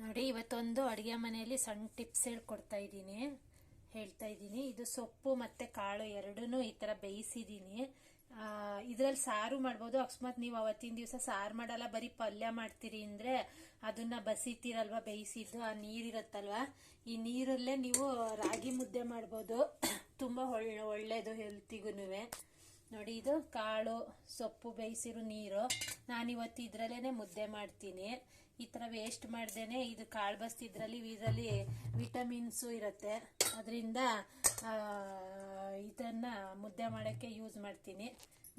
ನೋಡಿ, ಇವತ್ತೊಂದು ಅಡುಗೆ ಮನೆಯಲ್ಲಿ ಸಣ್ಣ ಟಿಪ್ಸ್ ಹೇಳ್ತಾ ಇದ್ದೀನಿ. ಇದು ಸೊಪ್ಪು ಮತ್ತೆ ಕಾಳು ಎರಡೂ ಈ ತರ ಬೇಯಿಸಿದೀನಿ. ಇದ್ರಲ್ಲಿ ಸಾರು ಮಾಡ್ಬೋದು. ಅಕಸ್ಮಾತ್ ನೀವು ಅವತ್ತಿನ ದಿವಸ ಸಾರು ಮಾಡಲ್ಲ, ಬರೀ ಪಲ್ಯ ಮಾಡ್ತೀರಿ ಅಂದ್ರೆ ಅದನ್ನ ಬಸಿತೀರಲ್ವಾ, ಬೇಯಿಸಿದ್ದು ಆ ನೀರಿರತ್ತಲ್ವಾ, ಈ ನೀರಲ್ಲೇ ನೀವು ರಾಗಿ ಮುದ್ದೆ ಮಾಡ್ಬೋದು. ತುಂಬಾ ಒಳ್ಳೇದು ಹೆಲ್ತಿಗೂನುವೆ. ನೋಡಿ, ಇದು ಕಾಳು ಸೊಪ್ಪು ಬೇಯಿಸಿರೋ ನೀರು. ನಾನಿವತ್ತು ಇದ್ರಲ್ಲೇನೆ ಮುದ್ದೆ ಮಾಡ್ತೀನಿ. ಈ ತರ ವೇಸ್ಟ್ ಮಾಡ್ದೇನೆ ಇದು ಕಾಳು ಬಸ್ತಿದ್ರಲ್ಲಿ ಇದರಲ್ಲಿ ವಿಟಮಿನ್ಸು ಇರುತ್ತೆ. ಅದರಿಂದ ಇದನ್ನ ಮುದ್ದೆ ಮಾಡೋಕ್ಕೆ ಯೂಸ್ ಮಾಡ್ತೀನಿ.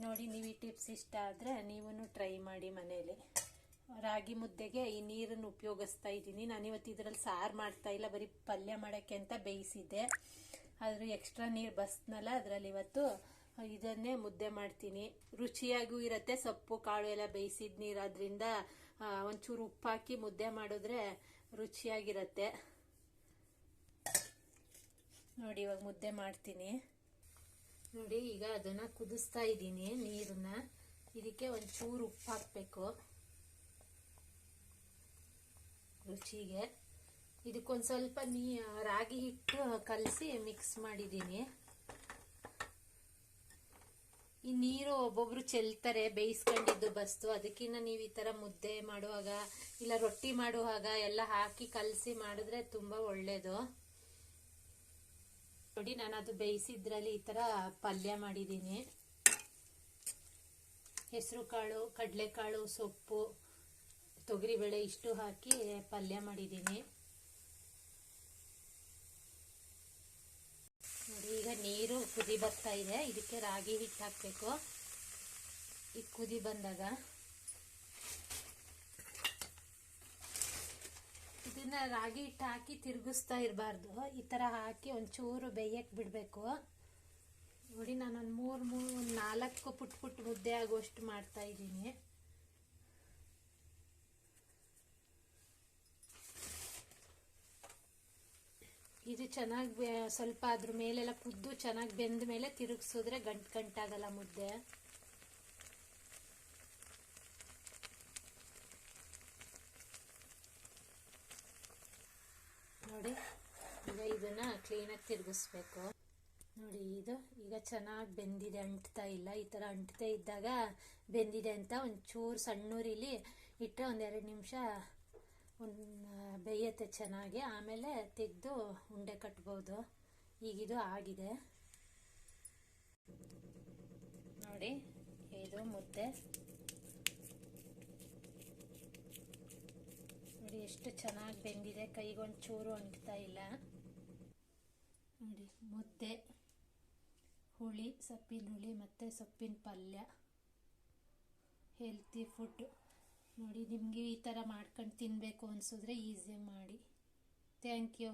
ನೋಡಿ, ನೀವು ಈ ಟಿಪ್ಸ್ ಇಷ್ಟ ಆದರೆ ನೀವು ಟ್ರೈ ಮಾಡಿ ಮನೇಲಿ. ರಾಗಿ ಮುದ್ದೆಗೆ ಈ ನೀರನ್ನು ಉಪಯೋಗಿಸ್ತಾ ಇದ್ದೀನಿ. ನಾನಿವತ್ತು ಇದರಲ್ಲಿ ಸಾರು ಮಾಡ್ತಾ ಇಲ್ಲ, ಬರೀ ಪಲ್ಯ ಮಾಡೋಕ್ಕೆ ಅಂತ ಬೇಯಿಸಿದ್ದೆ. ಅದ್ರ ಎಕ್ಸ್ಟ್ರಾ ನೀರು ಬಸ್ನಲ್ಲ, ಅದರಲ್ಲಿ ಇವತ್ತು ಇದನ್ನೇ ಮುದ್ದೆ ಮಾಡ್ತೀನಿ. ರುಚಿಯಾಗೂ ಇರುತ್ತೆ. ಸೊಪ್ಪು ಕಾಳು ಎಲ್ಲ ಬೇಯಿಸಿದ ನೀರು, ಅದರಿಂದ ಒಂಚೂರು ಉಪ್ಪು ಹಾಕಿ ಮುದ್ದೆ ಮಾಡಿದ್ರೆ ರುಚಿಯಾಗಿರುತ್ತೆ. ನೋಡಿ, ಇವಾಗ ಮುದ್ದೆ ಮಾಡ್ತೀನಿ. ನೋಡಿ, ಈಗ ಅದನ್ನ ಕುದಿಸ್ತಾ ಇದ್ದೀನಿ ನೀರನ್ನ. ಇದಕ್ಕೆ ಒಂಚೂರು ಉಪ್ಪು ಹಾಕ್ಬೇಕು ರುಚಿಗೆ. ಇದಕ್ಕೊಂದು ಸ್ವಲ್ಪ ರಾಗಿ ಹಿಟ್ಟು ಕಲಸಿ ಮಿಕ್ಸ್ ಮಾಡಿದ್ದೀನಿ. ಈ ನೀರು ಒಬ್ಬೊಬ್ರು ಚೆಲ್ತಾರೆ ಬೇಯಿಸ್ಕೊಂಡಿದ್ದು ಬಸ್ತು. ಅದಕ್ಕಿಂತ ನೀವು ಈ ತರ ಮುದ್ದೆ ಮಾಡುವಾಗ ಇಲ್ಲ ರೊಟ್ಟಿ ಮಾಡುವಾಗ ಎಲ್ಲ ಹಾಕಿ ಕಲಸಿ ಮಾಡಿದ್ರೆ ತುಂಬಾ ಒಳ್ಳೇದು. ನೋಡಿ, ನಾನು ಅದು ಬೇಯಿಸಿದ್ರಲ್ಲಿ ಈ ತರ ಪಲ್ಯ ಮಾಡಿದ್ದೀನಿ. ಹೆಸರು ಕಾಳು, ಕಡಲೆಕಾಳು, ಸೊಪ್ಪು, ತೊಗರಿಬೇಳೆ ಇಷ್ಟು ಹಾಕಿ ಪಲ್ಯ ಮಾಡಿದ್ದೀನಿ. ನೋಡಿ, ಈಗ ನೀರು ಕುದಿ ಬರ್ತಾ ಇದೆ. ಇದಕ್ಕೆ ರಾಗಿ ಹಿಟ್ಟು ಹಾಕಬೇಕು. ಈ ಕುದಿ ಬಂದಾಗ ಇದನ್ನ ರಾಗಿ ಹಿಟ್ಟು ಹಾಕಿ ತಿರುಗಿಸ್ತಾ ಇರಬಾರ್ದು. ಈ ತರ ಹಾಕಿ ಒಂಚೂರು ಬೇಯಕ್ಕೆ ಬಿಡಬೇಕು. ನೋಡಿ, ನಾನೊಂದು 4 ಪುಟ್ ಮುದ್ದೆ ಆಗುವಷ್ಟು ಮಾಡ್ತಾ ಇದ್ದೀನಿ. ಇದು ಚೆನ್ನಾಗಿ ಸ್ವಲ್ಪ ಅದ್ರ ಮೇಲೆಲ್ಲ ಕುದ್ದು ಚೆನ್ನಾಗಿ ಬೆಂದ ಮೇಲೆ ತಿರುಗಿಸಿದ್ರೆ ಗಂಟಾಗಲ್ಲ ಮುದ್ದೆ. ನೋಡಿ, ಈಗ ಇದನ್ನ ಕ್ಲೀನಾಗಿ ತಿರುಗಿಸ್ಬೇಕು. ನೋಡಿ, ಇದು ಈಗ ಚೆನ್ನಾಗಿ ಬೆಂದಿದೆ, ಅಂಟ್ತಾ ಇಲ್ಲ. ಈ ತರ ಅಂಟ್ತಾ ಇದ್ದಾಗ ಬೆಂದಿದೆ ಅಂತ ಒಂಚೂರು ಸಣ್ಣೂರಿಲಿ ಇಟ್ಟರೆ 1-2 ನಿಮಿಷ ಬೇಯತ್ತೆ ಚೆನ್ನಾಗಿ. ಆಮೇಲೆ ತೆಗೆದು ಉಂಡೆ ಕಟ್ಬೋದು. ಈಗಿದು ಆಗಿದೆ. ನೋಡಿ, ಇದು ಮುದ್ದೆ. ನೋಡಿ, ಎಷ್ಟು ಚೆನ್ನಾಗಿ ಬೆಂದಿದೆ, ಕೈಗೊಂಚೂರು ಅಂಟ್ತಾ ಇಲ್ಲ. ನೋಡಿ, ಮುದ್ದೆ, ಹುಳಿ, ಸೊಪ್ಪಿನ ಹುಳಿ ಮತ್ತು ಸೊಪ್ಪಿನ ಪಲ್ಯ, ಹೆಲ್ತಿ ಫುಡ್. ನೋಡಿ, ನಿಮಗೆ ಈ ಥರ ಮಾಡ್ಕೊಂಡು ತಿನ್ನಬೇಕು ಅನಿಸಿದ್ರೆ ಈಸಿಯಾಗಿ ಮಾಡಿ. Thank you.